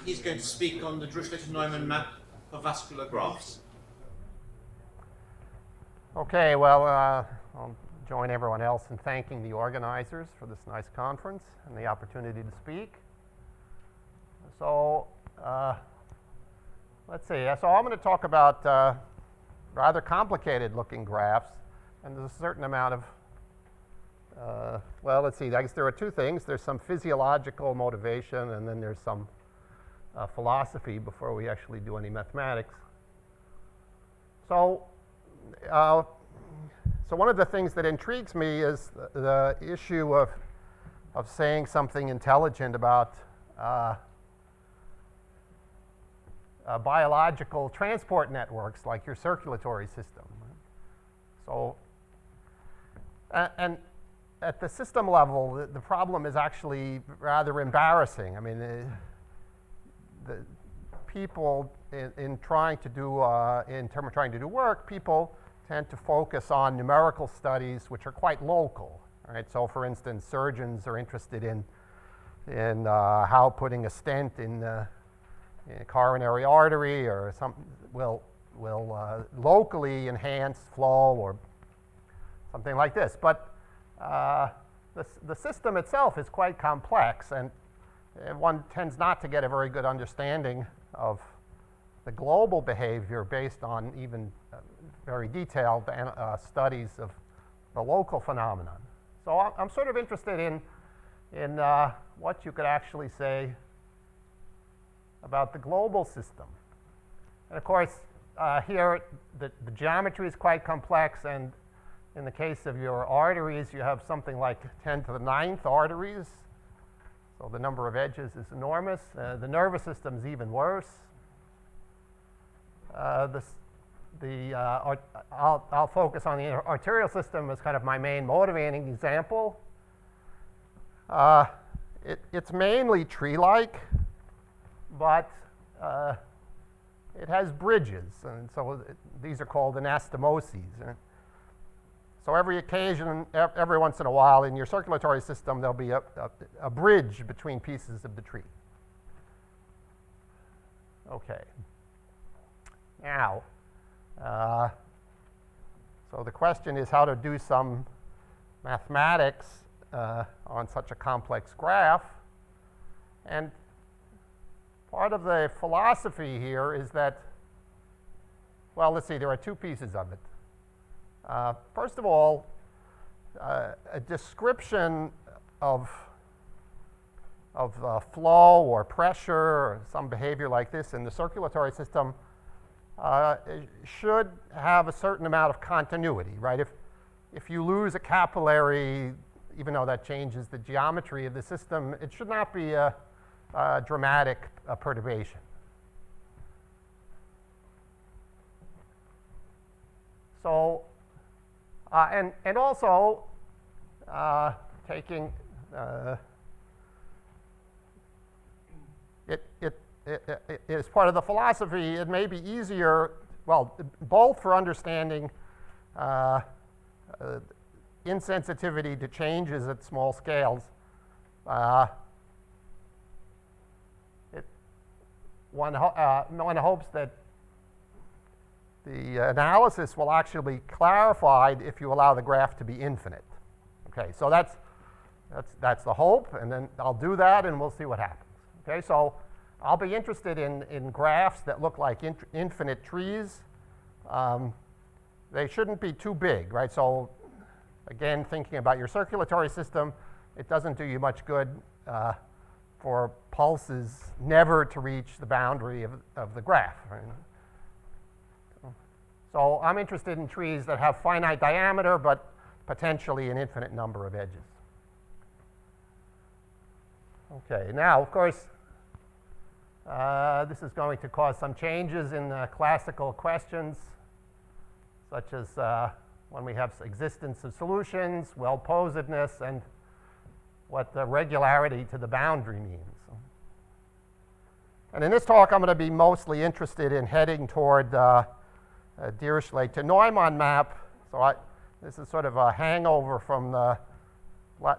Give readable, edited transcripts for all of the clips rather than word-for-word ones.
he's going to speak on the Dirichlet and Neumann map for vascular grafts. Okay, well, I'll join everyone else in thanking the organizers for this nice conference and the opportunity to speak. So, let's see. So I'm going to talk about rather complicated looking graphs, and there's a certain amount of well, let's see. I guess there are two things. There's some physiological motivation, and then there's some philosophy before we actually do any mathematics. So, so one of the things that intrigues me is the issue of saying something intelligent about biological transport networks like your circulatory system. So, and at the system level, the problem is actually rather embarrassing. I mean, the people in trying to do in terms of trying to do work, people tend to focus on numerical studies which are quite local. Right? So, for instance, surgeons are interested in how putting a stent in a coronary artery or something will locally enhance flow or something like this. But the system itself is quite complex, and one tends not to get a very good understanding of the global behavior based on even very detailed studies of the local phenomenon. So I'm sort of interested in what you could actually say about the global system. And of course, here the geometry is quite complex, and in the case of your arteries, you have something like 10 to the 9th arteries. So the number of edges is enormous. The nervous system is even worse. I'll focus on the arterial system as kind of my main motivating example. It's mainly tree-like, but it has bridges, and so these are called anastomoses. So every occasion, every once in a while, in your circulatory system, there'll be a bridge between pieces of the tree. Okay. Now, so the question is how to do some mathematics on such a complex graph. And part of the philosophy here is that, well, let's see, there are two pieces of it. First of all, a description of flow or pressure or some behavior like this in the circulatory system should have a certain amount of continuity, right? If you lose a capillary, even though that changes the geometry of the system, it should not be a dramatic perturbation. So, and also taking it as part of the philosophy, it may be easier, well, both for understanding insensitivity to changes at small scales. One hopes that the analysis will actually be clarified if you allow the graph to be infinite. Okay, so that's the hope, and then I'll do that and we'll see what happens. Okay, so I'll be interested in graphs that look like infinite trees. They shouldn't be too big, right? So again, thinking about your circulatory system, it doesn't do you much good for pulses never to reach the boundary of the graph. Right? So I'm interested in trees that have finite diameter, but potentially an infinite number of edges. Okay, now, of course, this is going to cause some changes in classical questions, such as when we have existence of solutions, well-posedness, and what the regularity to the boundary means. And in this talk, I'm going to be mostly interested in heading toward Dirichlet to Neumann map. So this is sort of a hangover from the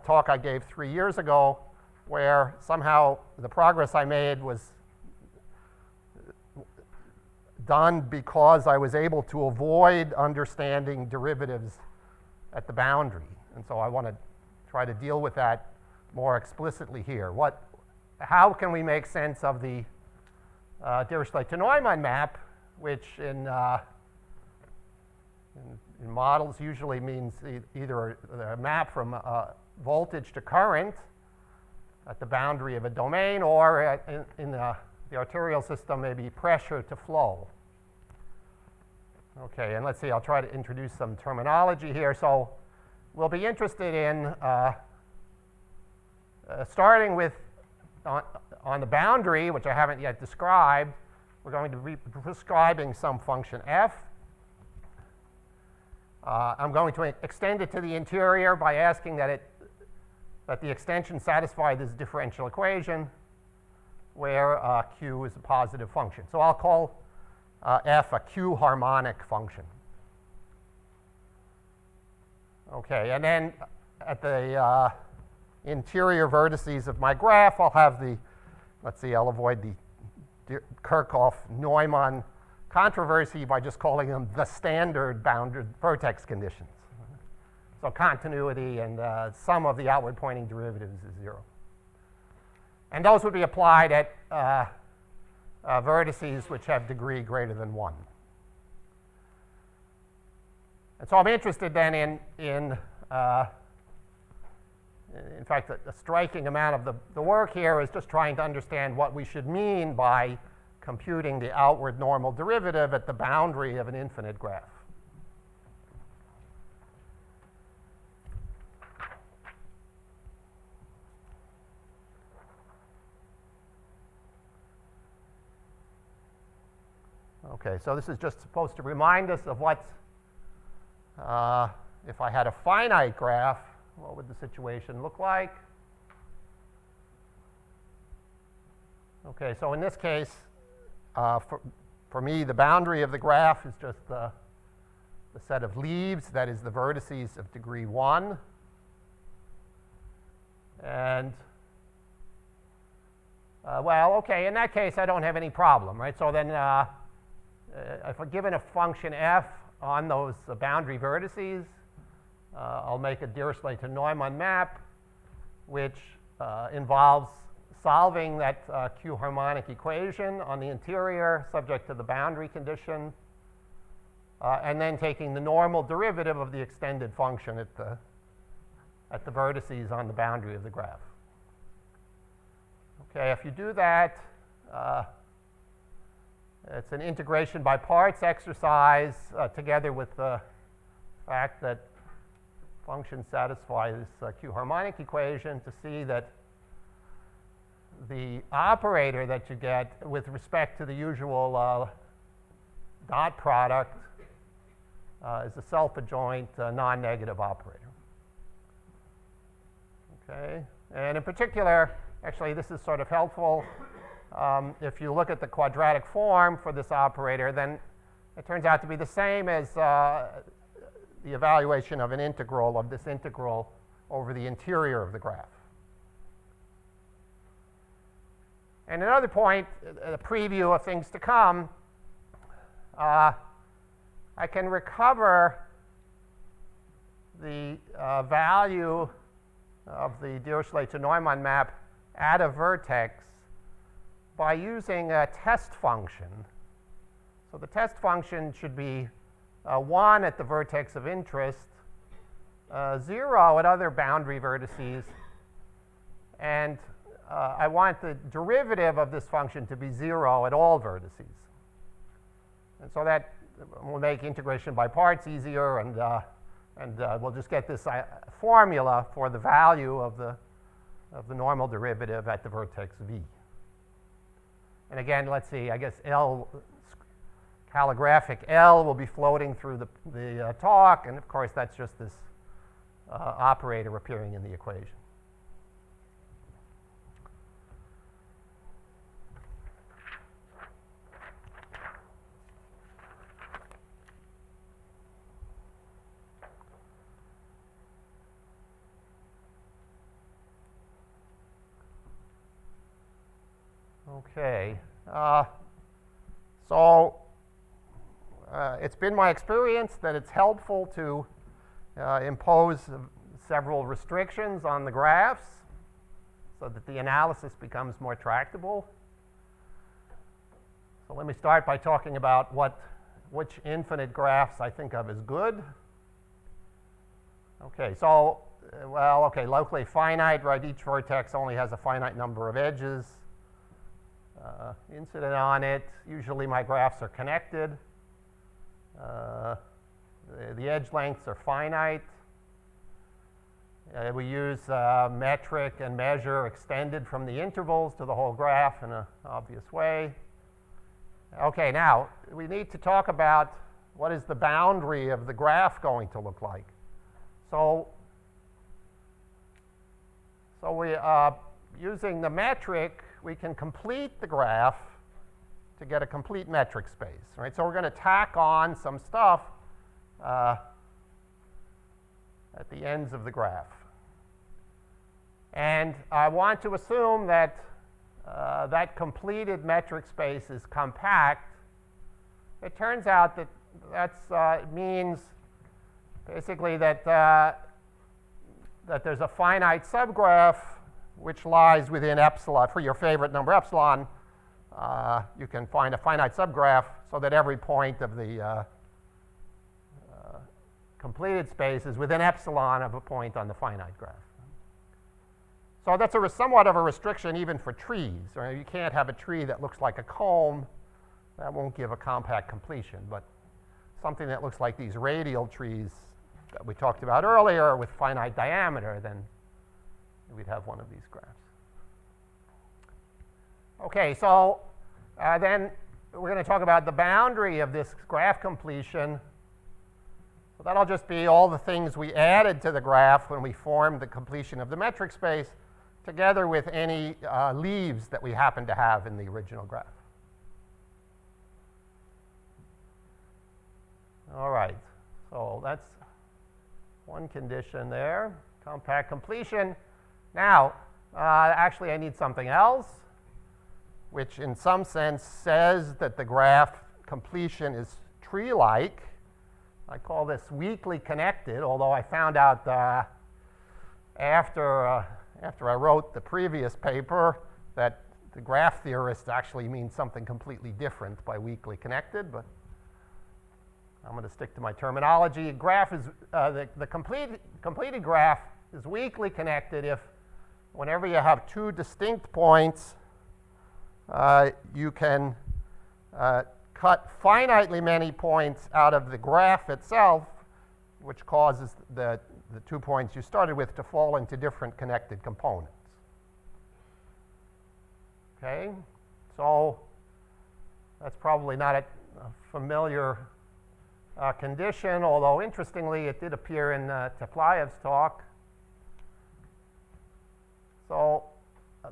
talk I gave 3 years ago, where somehow the progress I made was done because I was able to avoid understanding derivatives at the boundary. And so I want to try to deal with that more explicitly here. How can we make sense of the Dirichlet to Neumann map, which in models usually means either a map from voltage to current at the boundary of a domain, or in the arterial system, maybe pressure to flow. Okay, and let's see, I'll try to introduce some terminology here. So we'll be interested in starting with on the boundary, which I haven't yet described. We're going to be prescribing some function f. I'm going to extend it to the interior by asking that the extension satisfy this differential equation where q is a positive function. So I'll call f a q harmonic function. Okay, and then at the interior vertices of my graph, I'll have I'll avoid the Kirchhoff-Neumann controversy by just calling them the standard bounded vertex conditions. So continuity and sum of the outward pointing derivatives is 0. And those would be applied at vertices which have degree greater than 1. And so I'm interested then in fact, a striking amount of the work here is just trying to understand what we should mean by computing the outward normal derivative at the boundary of an infinite graph. Okay, so this is just supposed to remind us of what, if I had a finite graph, what would the situation look like? Okay, so in this case, for me, the boundary of the graph is just the set of leaves, that is the vertices of degree 1. And, well, okay, in that case, I don't have any problem, right? So then if I'm given a function f on those boundary vertices, I'll make a Dirichlet to Neumann map, which involves solving that q harmonic equation on the interior subject to the boundary condition, and then taking the normal derivative of the extended function at the vertices on the boundary of the graph. Okay, if you do that, it's an integration by parts exercise together with the fact that functions satisfy this q harmonic equation to see that the operator that you get with respect to the usual dot product is a self-adjoint non-negative operator. Okay, and in particular, actually this is sort of helpful. If you look at the quadratic form for this operator, then it turns out to be the same as the evaluation of an integral of this integral over the interior of the graph. And another point, a preview of things to come, I can recover the value of the Dirichlet to Neumann map at a vertex by using a test function. So the test function should be 1 at the vertex of interest, 0 at other boundary vertices, and I want the derivative of this function to be 0 at all vertices. And so that will make integration by parts easier, and we'll just get this formula for the value of the normal derivative at the vertex v. And again, let's see, I guess calligraphic L will be floating through the talk, and of course that's just this operator appearing in the equation. Okay, so it's been my experience that it's helpful to impose several restrictions on the graphs so that the analysis becomes more tractable. So let me start by talking about which infinite graphs I think of as good. Okay, so, locally finite, right? Each vertex only has a finite number of edges incident on it. Usually my graphs are connected. The edge lengths are finite. We use metric and measure extended from the intervals to the whole graph in an obvious way. Okay, now we need to talk about what is the boundary of the graph going to look like. So we using the metric, we can complete the graph to get a complete metric space, right? So we're going to tack on some stuff at the ends of the graph. And I want to assume that that completed metric space is compact. It turns out that that means basically that there's a finite subgraph which lies within epsilon. For your favorite number epsilon, you can find a finite subgraph so that every point of the completed space is within epsilon of a point on the finite graph. So that's somewhat of a restriction even for trees. Right? You can't have a tree that looks like a comb. That won't give a compact completion. But something that looks like these radial trees that we talked about earlier with finite diameter, then we'd have one of these graphs. Okay, so then we're going to talk about the boundary of this graph completion. So that'll just be all the things we added to the graph when we formed the completion of the metric space, together with any leaves that we happen to have in the original graph. All right, so that's one condition there, compact completion. Now, actually I need something else, which in some sense says that the graph completion is tree-like. I call this weakly connected, although I found out after I wrote the previous paper that the graph theorists actually mean something completely different by weakly connected, but I'm going to stick to my terminology. Graph is the completed graph is weakly connected if whenever you have two distinct points, you can cut finitely many points out of the graph itself, which causes the 2 points you started with to fall into different connected components. Okay, so that's probably not a familiar condition, although interestingly it did appear in Teplayev's talk. So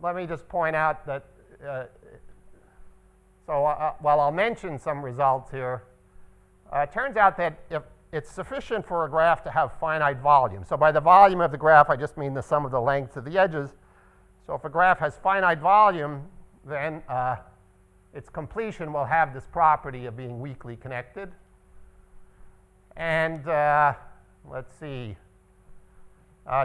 let me just point out that while I'll mention some results here, it turns out that if it's sufficient for a graph to have finite volume. So by the volume of the graph, I just mean the sum of the lengths of the edges. So if a graph has finite volume, then its completion will have this property of being weakly connected. And let's see,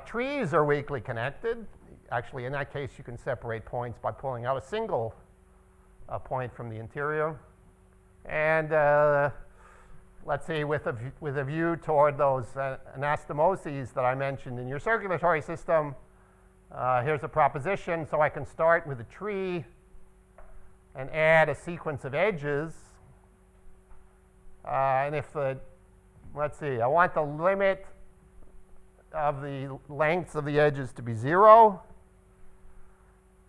trees are weakly connected. Actually, in that case, you can separate points by pulling out a single point from the interior. And let's see, with a view toward those anastomoses that I mentioned in your circulatory system, here's a proposition. So I can start with a tree and add a sequence of edges. And if let's see, I want the limit of the lengths of the edges to be 0.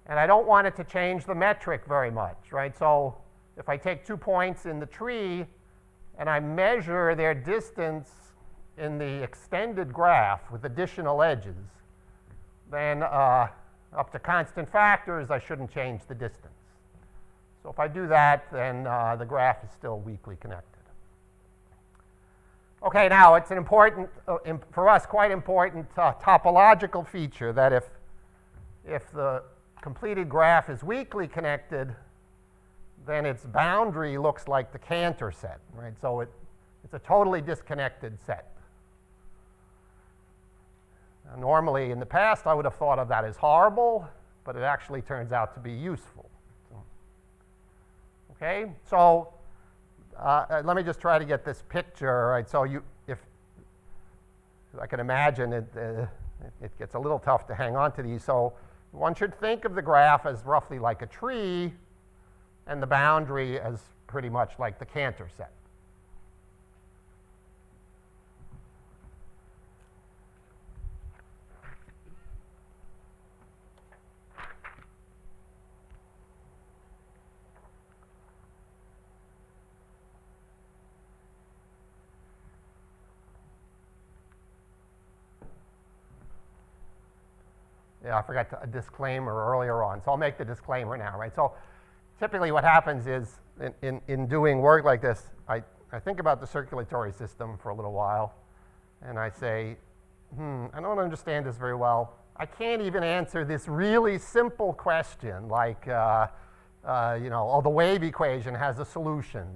And I don't want it to change the metric very much, right? So if I take 2 points in the tree and I measure their distance in the extended graph with additional edges, then up to constant factors, I shouldn't change the distance. So if I do that, then the graph is still weakly connected. Okay, now it's an important, for us, quite important topological feature that if the completed graph is weakly connected, then its boundary looks like the Cantor set, right? So it's a totally disconnected set. Now, normally, in the past, I would have thought of that as horrible, but it actually turns out to be useful. Okay, so let me just try to get this picture, right? So if I can imagine it gets a little tough to hang on to these. So one should think of the graph as roughly like a tree, and the boundary as pretty much like the Cantor set. Yeah, I forgot a disclaimer earlier on, so I'll make the disclaimer now, right? So typically what happens is in doing work like this, I think about the circulatory system for a little while, and I say, I don't understand this very well. I can't even answer this really simple question like, the wave equation has a solution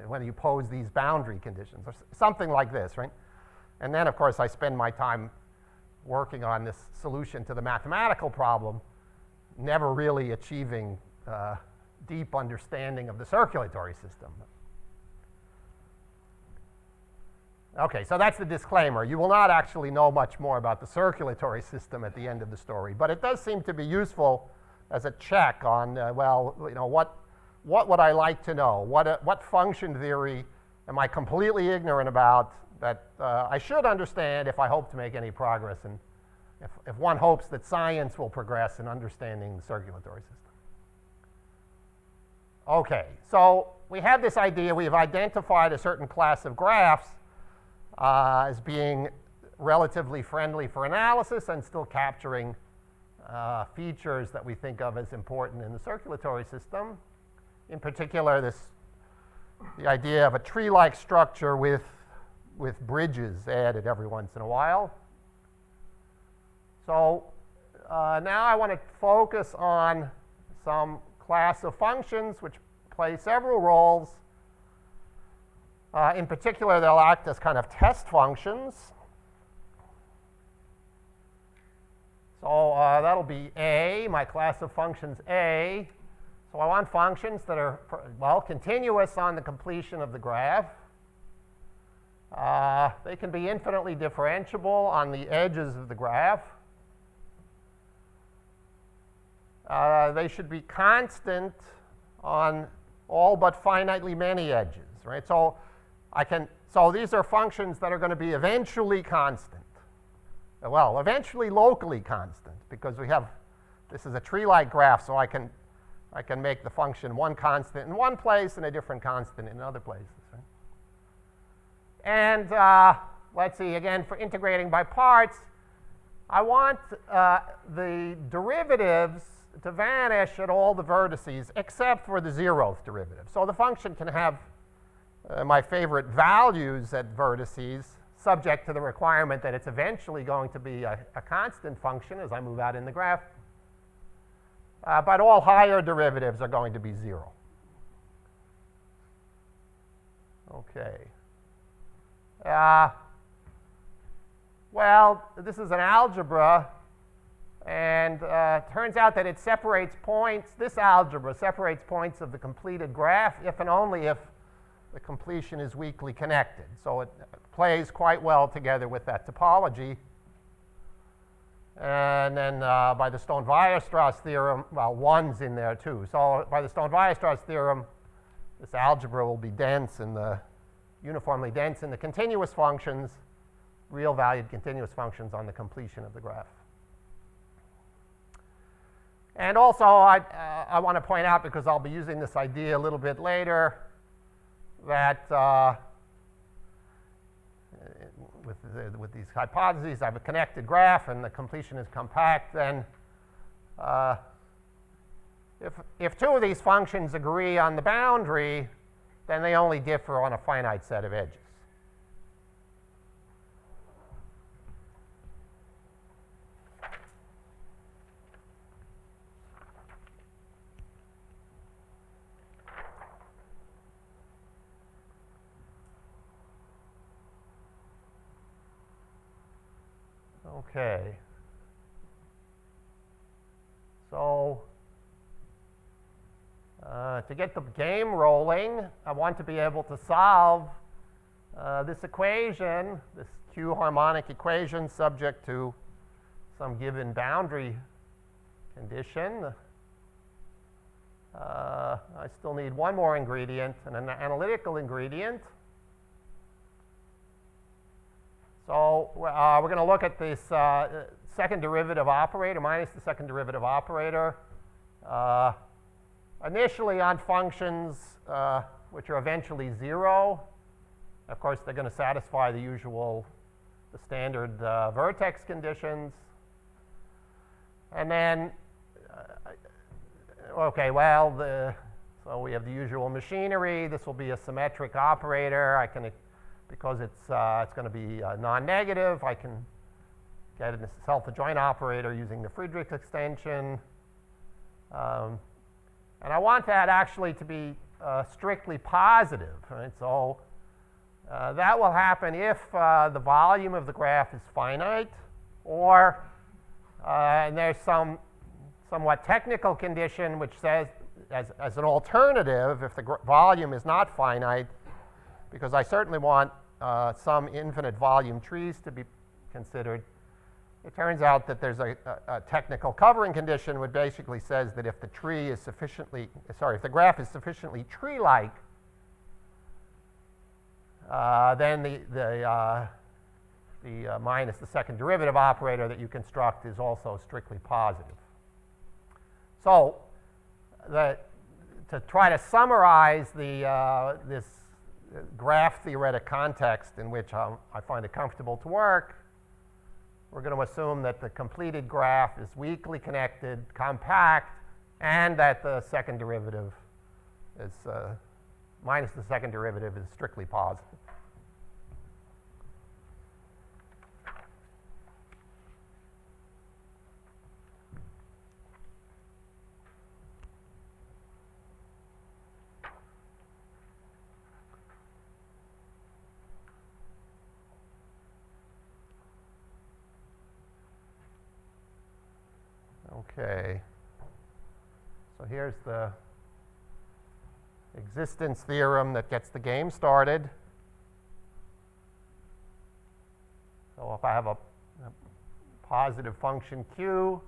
when you pose these boundary conditions, or something like this, right? And then, of course, I spend my time working on this solution to the mathematical problem, never really achieving deep understanding of the circulatory system. Okay, so that's the disclaimer. You will not actually know much more about the circulatory system at the end of the story, but it does seem to be useful as a check on, what would I like to know? What function theory am I completely ignorant about that I should understand if I hope to make any progress, and if one hopes that science will progress in understanding the circulatory system. Okay, so we have this idea. We've identified a certain class of graphs as being relatively friendly for analysis and still capturing features that we think of as important in the circulatory system. In particular, the idea of a tree-like structure with bridges added every once in a while. So now I want to focus on some class of functions which play several roles. In particular, they'll act as kind of test functions. So that'll be A, my class of functions A. So I want functions that are, continuous on the completion of the graph. They can be infinitely differentiable on the edges of the graph. They should be constant on all but finitely many edges, right? So these are functions that are going to be eventually constant. Well, eventually locally constant, because this is a tree-like graph, so I can make the function one constant in one place and a different constant in other places, right? And let's see, again, for integrating by parts, I want the derivatives to vanish at all the vertices except for the 0th derivative. So the function can have my favorite values at vertices, subject to the requirement that it's eventually going to be a constant function as I move out in the graph. But all higher derivatives are going to be 0. Okay. Well, this is an algebra, and turns out that it separates points. This algebra separates points of the completed graph if and only if the completion is weakly connected. So it plays quite well together with that topology. And then by the Stone-Weierstrass theorem, well, 1's in there too. So by the Stone-Weierstrass theorem, this algebra will be dense in the uniformly dense in the continuous functions, real valued continuous functions on the completion of the graph. And also, I want to point out, because I'll be using this idea a little bit later, that with these hypotheses, I have a connected graph and the completion is compact, then if two of these functions agree on the boundary, then they only differ on a finite set of edges. Okay. So to get the game rolling, I want to be able to solve this equation, this Q harmonic equation subject to some given boundary condition. I still need one more ingredient, an analytical ingredient. So we're going to look at this second derivative operator minus the second derivative operator. Initially on functions which are eventually 0. Of course, they're going to satisfy the standard vertex conditions. And then, okay, well, so we have the usual machinery. This will be a symmetric operator. I can, because it's going to be non-negative, I can get a self-adjoint operator using the Friedrich extension. And I want that actually to be strictly positive, right? So that will happen if the volume of the graph is finite, or and there's some somewhat technical condition which says, as an alternative, if the volume is not finite, because I certainly want some infinite volume trees to be considered, it turns out that there's a technical covering condition which basically says that if the tree is sufficiently, if the graph is sufficiently tree-like, then the minus the second derivative operator that you construct is also strictly positive. So to try to summarize this graph theoretic context in which I find it comfortable to work, we're going to assume that the completed graph is weakly connected, compact, and that the second derivative is minus the second derivative is strictly positive. Okay, so here's the existence theorem that gets the game started. So if I have a positive function q,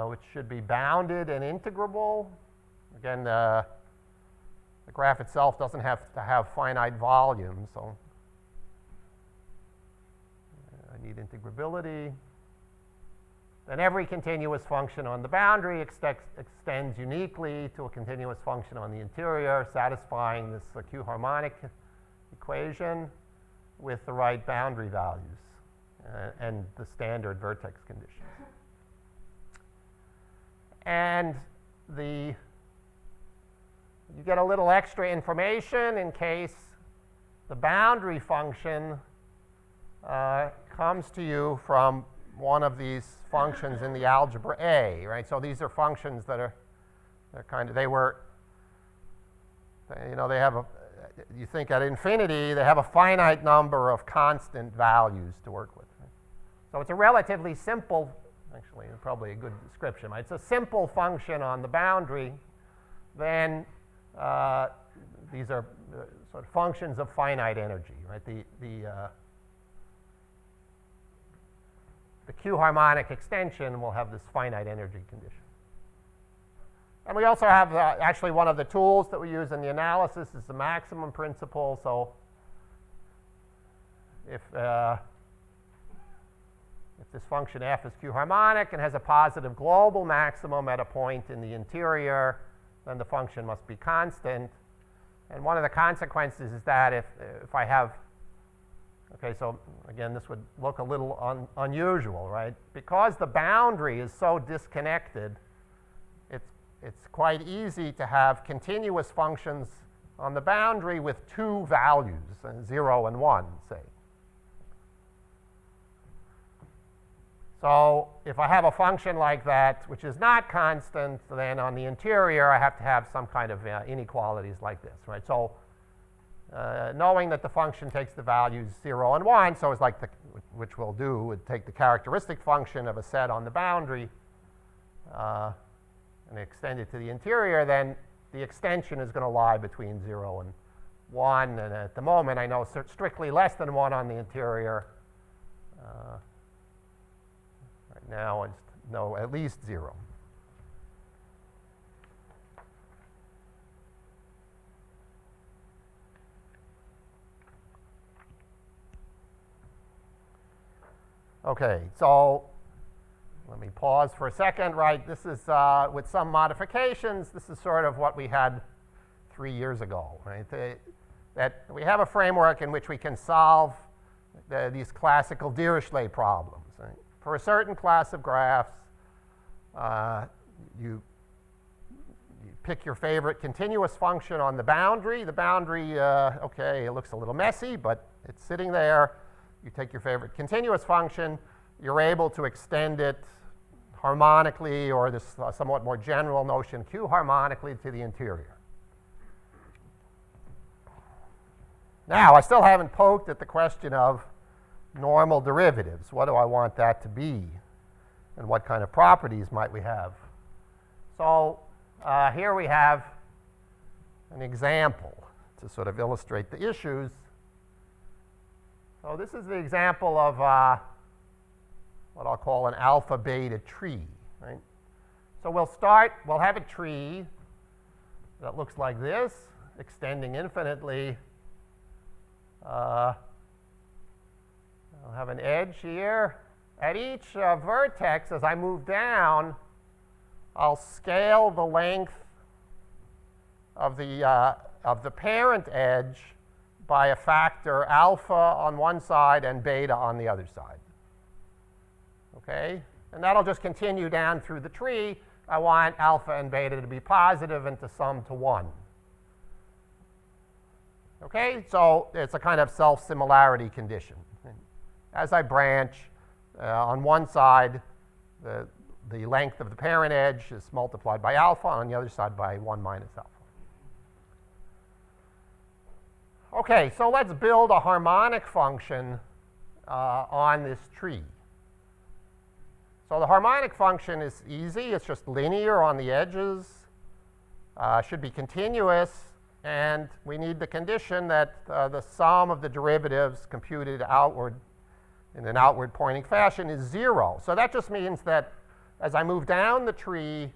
which should be bounded and integrable, again, the graph itself doesn't have to have finite volume, so I need integrability. Then every continuous function on the boundary extends uniquely to a continuous function on the interior, satisfying this Q harmonic equation with the right boundary values and the standard vertex conditions. And you get a little extra information in case the boundary function comes to you from one of these functions in the algebra A, right? So these are functions that are, they have you think at infinity, they have a finite number of constant values to work with. Right? So it's a relatively simple, actually, probably a good description. Right? It's a simple function on the boundary. Then these are sort of functions of finite energy, right? The Q harmonic extension will have this finite energy condition. And we also have actually one of the tools that we use in the analysis is the maximum principle. So if this function f is Q harmonic and has a positive global maximum at a point in the interior, then the function must be constant. And one of the consequences is that if I have, okay, so again, this would look a little unusual, right? Because the boundary is so disconnected, it's quite easy to have continuous functions on the boundary with two values, 0 and 1, say. So if I have a function like that, which is not constant, then on the interior, I have to have some kind of inequalities like this, right? So knowing that the function takes the values 0 and 1, so it's like, which we'll do, would take the characteristic function of a set on the boundary and extend it to the interior, then the extension is going to lie between 0 and 1. And at the moment, I know strictly less than 1 on the interior. Right now, I just know at least 0. Okay, so let me pause for a second, right? This is, with some modifications, this is sort of what we had 3 years ago, right? That we have a framework in which we can solve these classical Dirichlet problems. Right? For a certain class of graphs, you pick your favorite continuous function on the boundary. The boundary, okay, it looks a little messy, but it's sitting there. You take your favorite continuous function. You're able to extend it harmonically, or this somewhat more general notion, Q harmonically to the interior. Now, I still haven't poked at the question of normal derivatives. What do I want that to be? And what kind of properties might we have? So here we have an example to sort of illustrate the issues. So this is the example of what I'll call an alpha-beta tree, right? So we'll have a tree that looks like this, extending infinitely. I'll have an edge here. At each vertex, as I move down, I'll scale the length of the parent edge by a factor alpha on one side and beta on the other side. Okay? And that'll just continue down through the tree. I want alpha and beta to be positive and to sum to 1. Okay? So it's a kind of self-similarity condition. As I branch, on one side, the length of the parent edge is multiplied by alpha, on the other side by 1 minus alpha. Okay, so let's build a harmonic function on this tree. So the harmonic function is easy. It's just linear on the edges, should be continuous, and we need the condition that the sum of the derivatives computed outward in an outward pointing fashion is 0. So that just means that as I move down the tree,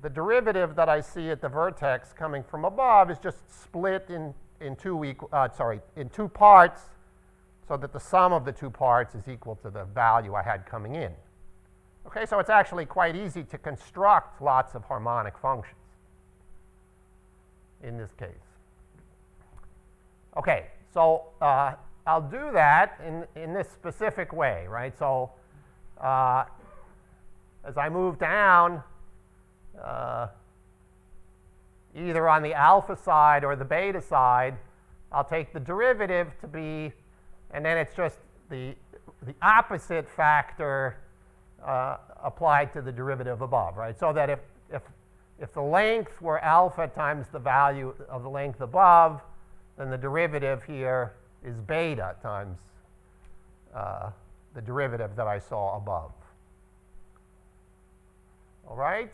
the derivative that I see at the vertex coming from above is just split in two parts, so that the sum of the two parts is equal to the value I had coming in. Okay, so it's actually quite easy to construct lots of harmonic functions in this case. Okay, so I'll do that in this specific way, right? So as I move down, either on the alpha side or the beta side, I'll take the derivative to be, and then it's just the opposite factor applied to the derivative above, right? So that if the length were alpha times the value of the length above, then the derivative here is beta times the derivative that I saw above. All right?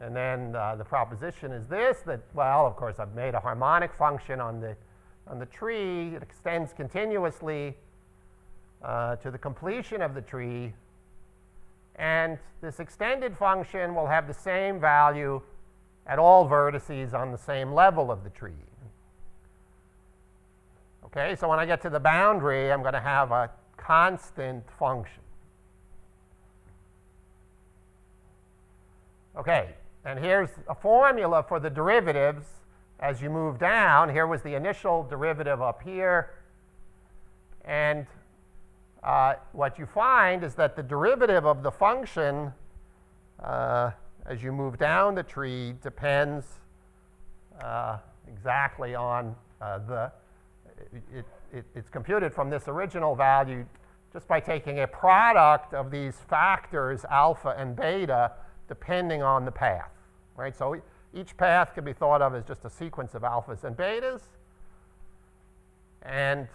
And then the proposition is this, that, well, of course, I've made a harmonic function on the tree. It extends continuously to the completion of the tree. And this extended function will have the same value at all vertices on the same level of the tree. Okay, so when I get to the boundary, I'm going to have a constant function. Okay, and here's a formula for the derivatives as you move down. Here was the initial derivative up here. And what you find is that the derivative of the function as you move down the tree depends exactly on it's computed from this original value just by taking a product of these factors, alpha and beta, depending on the path, right? So each path can be thought of as just a sequence of alphas and betas. And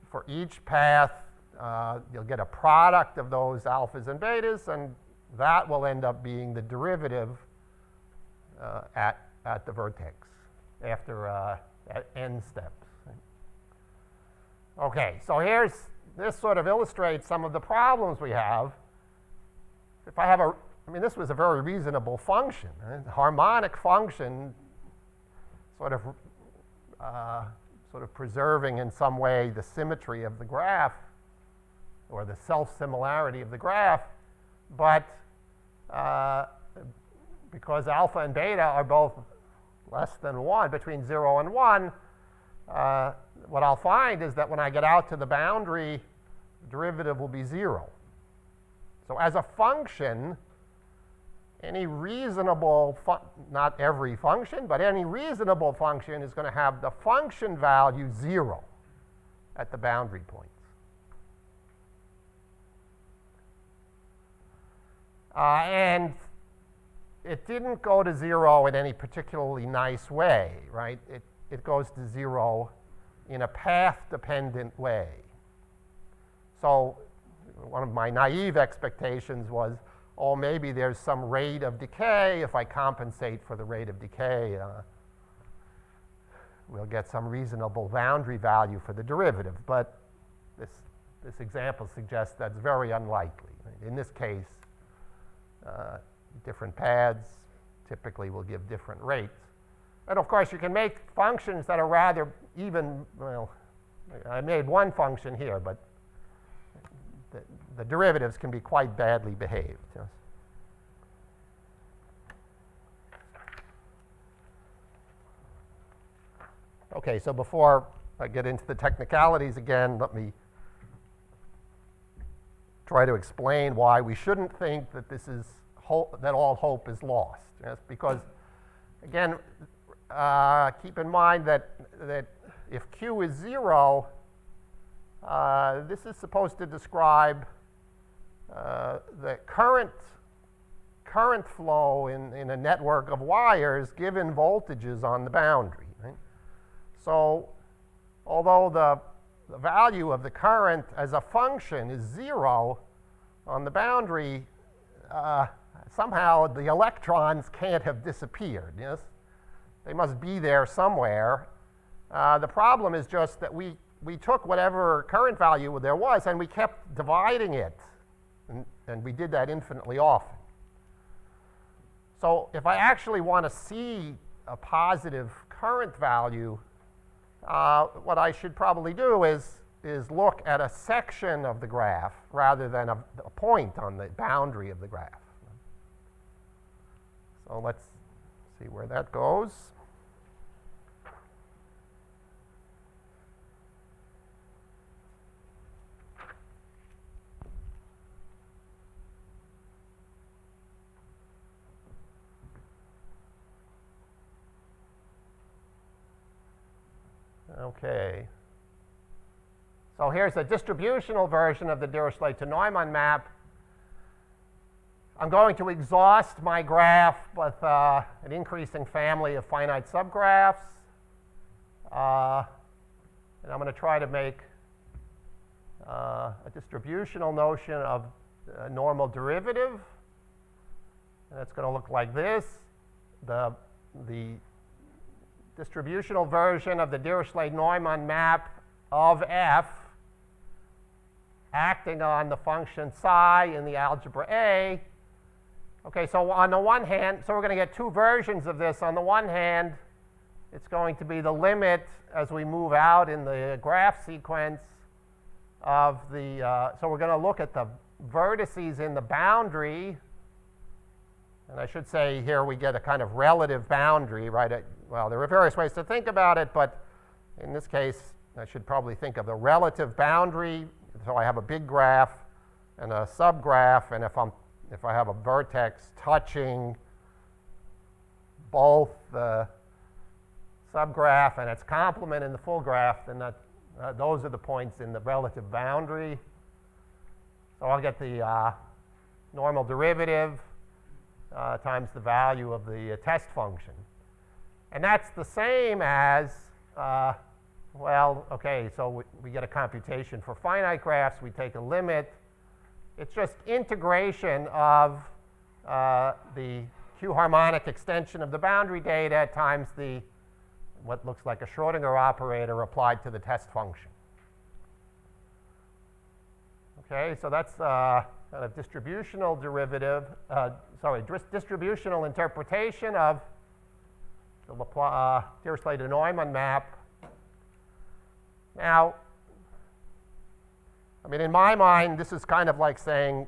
for each path, you'll get a product of those alphas and betas, and that will end up being the derivative at the vertex after at n steps. Okay, so this sort of illustrates some of the problems we have. If I have this was a very reasonable function, right? Harmonic function, sort of preserving in some way the symmetry of the graph or the self-similarity of the graph, but because alpha and beta are both less than 1, between 0 and 1, what I'll find is that when I get out to the boundary, the derivative will be 0. So as a function, any reasonable, not every function, but any reasonable function is going to have the function value 0 at the boundary points. And it didn't go to 0 in any particularly nice way, right? It goes to 0 in a path-dependent way. So one of my naive expectations was, oh, maybe there's some rate of decay. If I compensate for the rate of decay, we'll get some reasonable boundary value for the derivative. But this example suggests that's very unlikely. In this case, different paths typically will give different rates. And of course, you can make functions that are rather even. Well, I made one function here, but the derivatives can be quite badly behaved. Yes. Okay, so before I get into the technicalities again, let me try to explain why we shouldn't think that that all hope is lost. Yes? Because, again, keep in mind that if Q is 0, this is supposed to describe the current flow in a network of wires given voltages on the boundary. Right? So although the value of the current as a function is 0 on the boundary, somehow the electrons can't have disappeared. Yes? They must be there somewhere. The problem is just that we took whatever current value there was and we kept dividing it. And we did that infinitely often. So if I actually want to see a positive current value, what I should probably do is look at a section of the graph rather than a point on the boundary of the graph. So let's see where that goes. Okay. So here's a distributional version of the Dirichlet to Neumann map. I'm going to exhaust my graph with an increasing family of finite subgraphs. And I'm going to try to make a distributional notion of a normal derivative. And it's going to look like this. The distributional version of the Dirichlet-Neumann map of f acting on the function psi in the algebra A. Okay, so on the one hand, so we're going to get two versions of this. On the one hand, it's going to be the limit as we move out in the graph sequence of the, so we're going to look at the vertices in the boundary. And I should say here we get a kind of relative boundary, right? Well, there are various ways to think about it, but in this case, I should probably think of the relative boundary. So I have a big graph and a subgraph, and if I have a vertex touching both the subgraph and its complement in the full graph, then those are the points in the relative boundary. So I'll get the normal derivative times the value of the test function. And that's the same as Well, okay, so we get a computation for finite graphs. We take a limit. It's just integration of the Q-harmonic extension of the boundary data times the what looks like a Schrodinger operator applied to the test function. Okay, so that's kind of distributional derivative, distributional interpretation of the Dirichlet to Neumann map. Now, I mean, in my mind, this is kind of like saying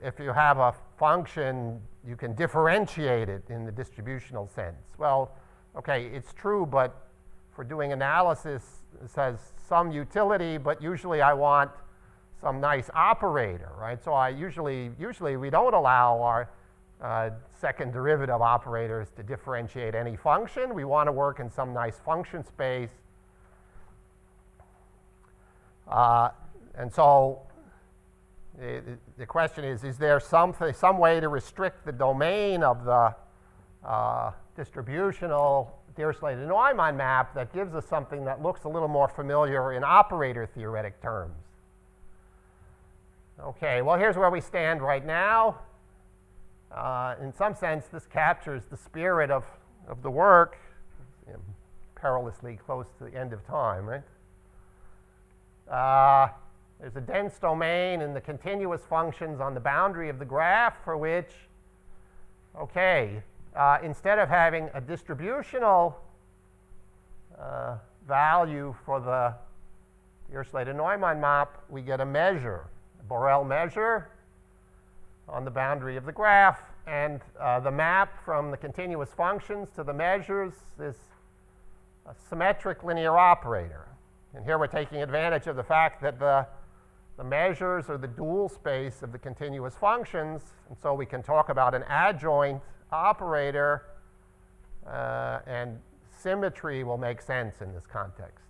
if you have a function, you can differentiate it in the distributional sense. Well, okay, it's true, but for doing analysis, it has some utility, but usually I want some nice operator, right? So I usually we don't allow our second derivative operators to differentiate any function. We want to work in some nice function space. And so the question is there some way to restrict the domain of the distributional Dirichlet to Neumann map that gives us something that looks a little more familiar in operator theoretic terms? Okay, well, here's where we stand right now. In some sense, this captures the spirit of the work, perilously close to the end of time, right? There's a dense domain in the continuous functions on the boundary of the graph for which, okay, instead of having a distributional value for the Dirichlet to Neumann map, we get a measure, a Borel measure on the boundary of the graph, and the map from the continuous functions to the measures is a symmetric linear operator. And here we're taking advantage of the fact that the measures are the dual space of the continuous functions, and so we can talk about an adjoint operator, and symmetry will make sense in this context.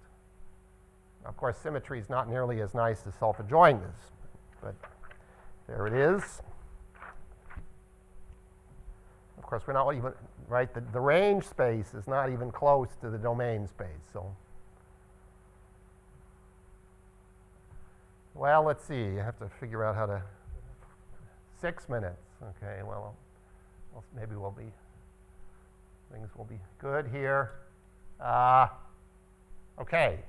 Of course, symmetry is not nearly as nice as self-adjointness, but there it is. Of course, we're not even, right, the range space is not even close to the domain space, so. Well, let's see. I have to figure out how to. 6 minutes. Okay. Well, maybe things will be good here. Okay.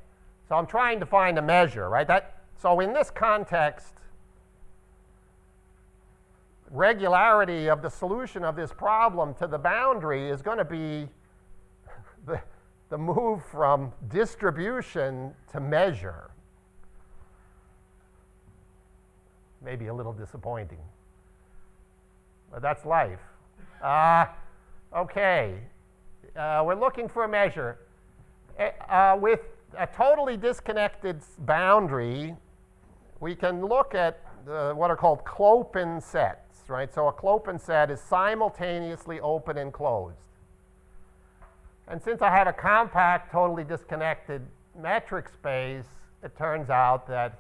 So I'm trying to find a measure, right? So in this context, regularity of the solution of this problem to the boundary is going to be the move from distribution to measure. Maybe a little disappointing, but that's life. Okay, we're looking for a measure. With a totally disconnected boundary, we can look at what are called Clopin sets, right? So a Clopin set is simultaneously open and closed. And since I have a compact, totally disconnected metric space, it turns out that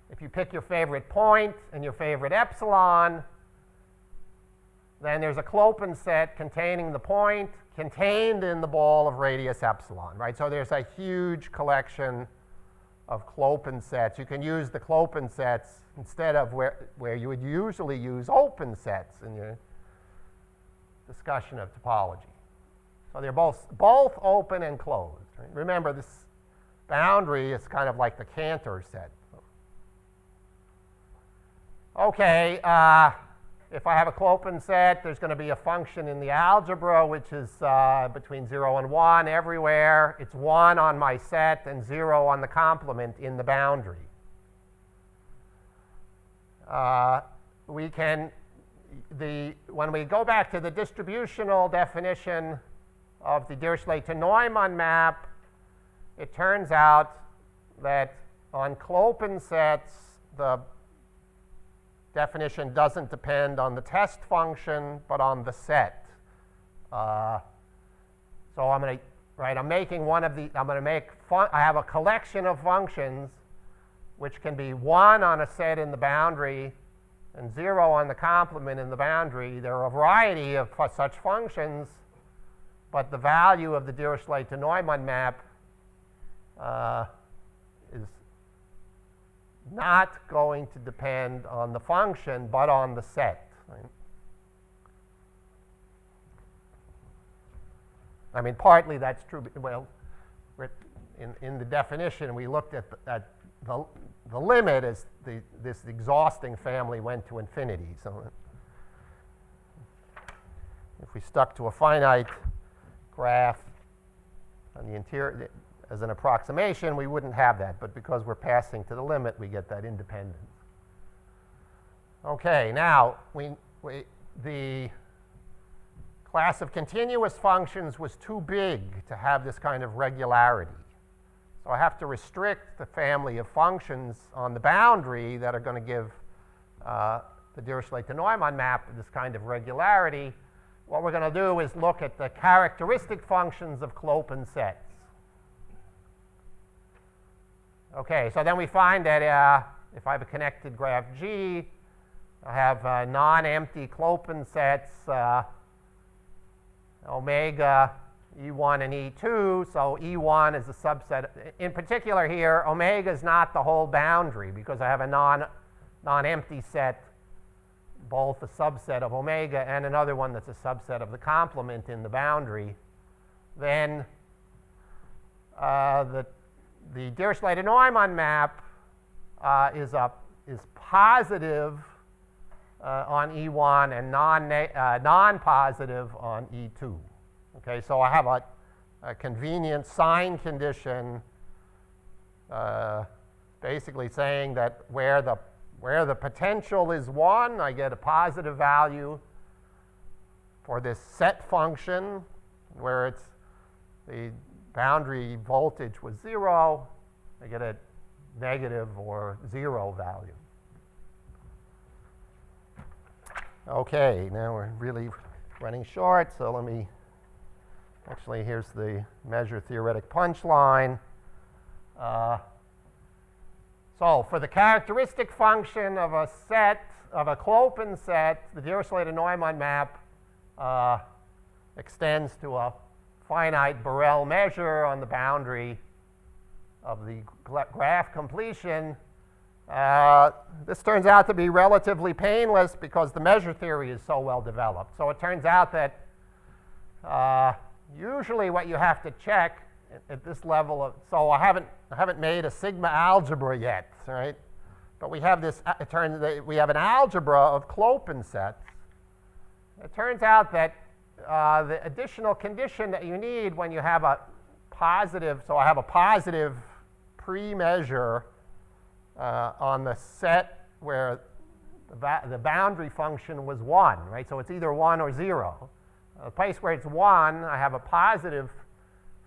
if you pick your favorite point and your favorite epsilon, then there's a Clopin set containing the point contained in the ball of radius epsilon, right? So there's a huge collection of Clopin sets. You can use the Clopin sets instead of where you would usually use open sets in your discussion of topology. So they're both open and closed, right? Remember, this boundary is kind of like the Cantor set. Okay, if I have a Clopin set, there's going to be a function in the algebra which is between 0 and 1 everywhere. It's 1 on my set and 0 on the complement in the boundary. When we go back to the distributional definition of the Dirichlet to Neumann map, it turns out that on Clopin sets, the definition doesn't depend on the test function, but on the set. So I'm going to, right, I'm making one of the, I'm going to make, I have a collection of functions which can be 1 on a set in the boundary and 0 on the complement in the boundary. There are a variety of such functions, but the value of the Dirichlet to Neumann map is not going to depend on the function, but on the set. Right? I mean, partly that's true. Well, in the definition, we looked at the limit as this exhausting family went to infinity. So if we stuck to a finite graph on the interior as an approximation, we wouldn't have that. But because we're passing to the limit, we get that independence. Okay, now the class of continuous functions was too big to have this kind of regularity. So I have to restrict the family of functions on the boundary that are going to give the Dirichlet to Neumann map this kind of regularity. What we're going to do is look at the characteristic functions of Clopin sets. Okay, so then we find that if I have a connected graph G, I have non-empty Clopin sets, omega, E1 and E2, so E1 is a subset. In particular here, omega is not the whole boundary because I have a non-empty set, both a subset of omega and another one that's a subset of the complement in the boundary. Then the Dirichlet to Neumann map is positive on E1 and non-positive on E2. Okay, so I have a convenient sign condition basically saying that where the potential is 1, I get a positive value for this set function. Where the boundary voltage was 0, I get a negative or 0 value. Okay, now we're really running short, so let me, actually here's the measure theoretic punchline. So for the characteristic function of a set, of a Clopin set, the Dirichlet to Neumann map extends to a finite Borel measure on the boundary of the graph completion. This turns out to be relatively painless because the measure theory is so well developed. So it turns out that usually what you have to check at this level of, so I haven't made a sigma algebra yet, right? But we have this, it turns that we have an algebra of Clopin sets. It turns out that the additional condition that you need when you have a positive, so I have a positive pre-measure on the set where the boundary function was 1, right? So it's either 1 or 0. The place where it's 1, I have a positive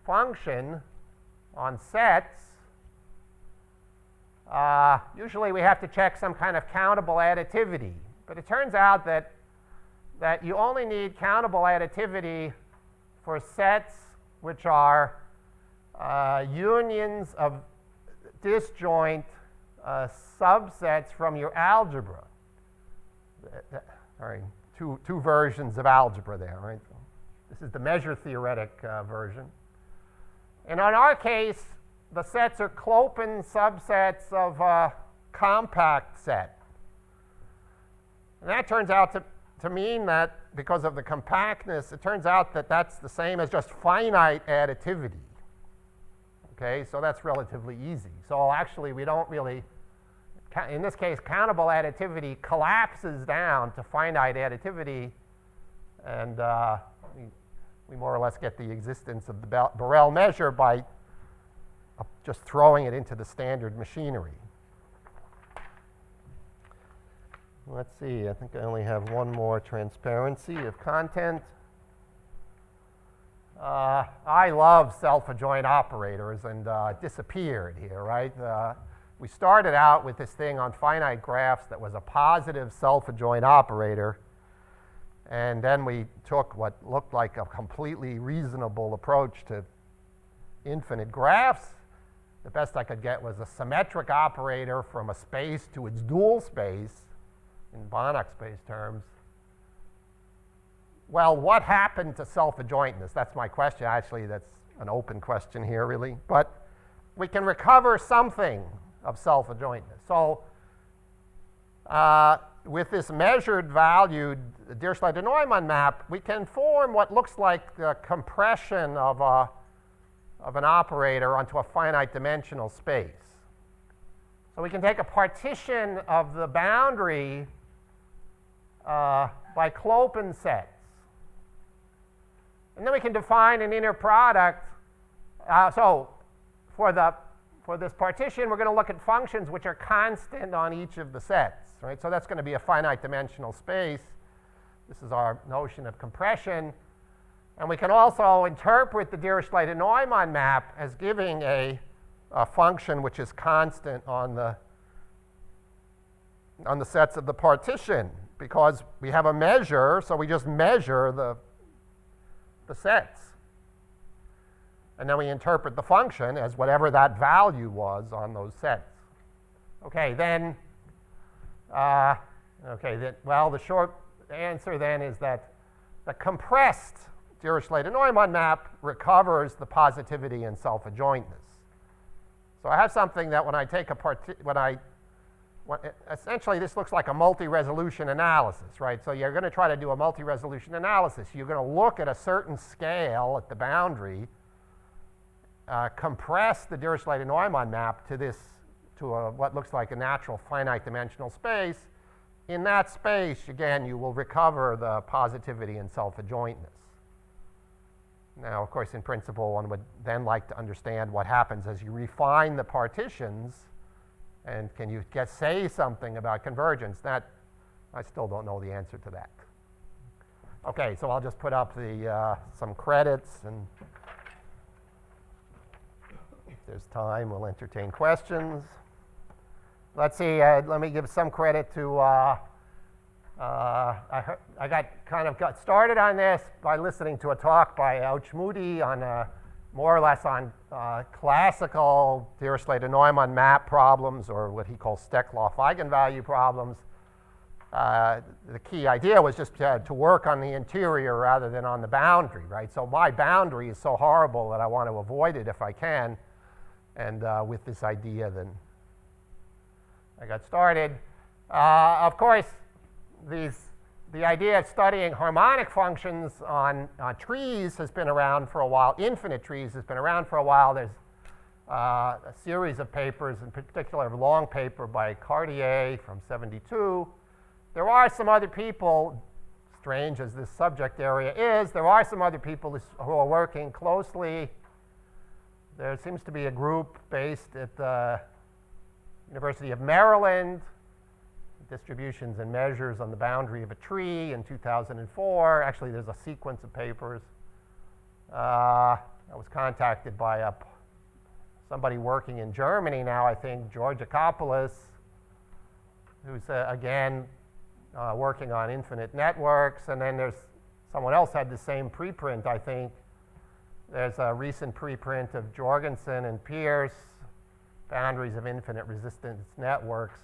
function on sets. Usually we have to check some kind of countable additivity. But it turns out that you only need countable additivity for sets which are unions of disjoint subsets from your algebra. Sorry, two versions of algebra there, right? So this is the measure theoretic version. And in our case, the sets are Clopin subsets of a compact set. And that turns out to mean that because of the compactness, it turns out that that's the same as just finite additivity. Okay, so that's relatively easy. So actually, we don't really, in this case, countable additivity collapses down to finite additivity, and we more or less get the existence of the Borel measure by just throwing it into the standard machinery. Let's see, I think I only have one more transparency of content. I love self-adjoint operators, and disappeared here, right? We started out with this thing on finite graphs that was a positive self-adjoint operator, and then we took what looked like a completely reasonable approach to infinite graphs. The best I could get was a symmetric operator from a space to its dual space in Banach space terms. Well, what happened to self-adjointness? That's my question. Actually, that's an open question here, really. But we can recover something of self-adjointness. So with this measured valued Dirichlet to Neumann map, we can form what looks like the compression of an operator onto a finite dimensional space. So we can take a partition of the boundary by Clopin sets. And then we can define an inner product. So for this partition, we're going to look at functions which are constant on each of the sets, right? So that's going to be a finite dimensional space. This is our notion of compression. And we can also interpret the Dirichlet to Neumann map as giving a function which is constant on the sets of the partition, because we have a measure, so we just measure the sets. And then we interpret the function as whatever that value was on those sets. Okay, then, well, the short answer then is that the compressed Dirichlet to Neumann map recovers the positivity and self-adjointness. So I have something that when I take essentially this looks like a multi-resolution analysis, right? So you're going to try to do a multi-resolution analysis. You're going to look at a certain scale at the boundary, compress the Dirichlet to Neumann map to what looks like a natural finite dimensional space. In that space, again, you will recover the positivity and self-adjointness. Now, of course, in principle, one would then like to understand what happens as you refine the partitions, and can you say something about convergence? That, I still don't know the answer to that. Okay, so I'll just put up some credits, and if there's time, we'll entertain questions. Let's see, let me give some credit to, I got started on this by listening to a talk by Moody on more or less on classical Dirichlet to Neumann map problems, or what he calls Steklov eigenvalue problems. The key idea was just to work on the interior rather than on the boundary, right? So my boundary is so horrible that I want to avoid it if I can. And with this idea, then I got started. Of course, the idea of studying harmonic functions on trees has been around for a while. Infinite trees has been around for a while. There's a series of papers, in particular a long paper by Cartier from '72. There are some other people, strange as this subject area is, there are some other people who are working closely. There seems to be a group based at the University of Maryland, distributions and measures on the boundary of a tree in 2004. Actually, there's a sequence of papers. I was contacted by somebody working in Germany now, I think, Georgakopoulos, who's again working on infinite networks. And then there's someone else had the same preprint, I think. There's a recent preprint of Jorgensen and Pierce, boundaries of infinite resistance networks.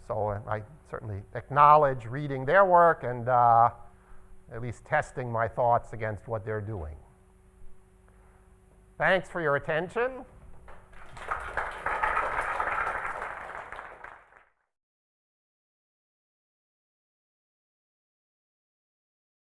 So I certainly acknowledge reading their work and at least testing my thoughts against what they're doing. Thanks for your attention.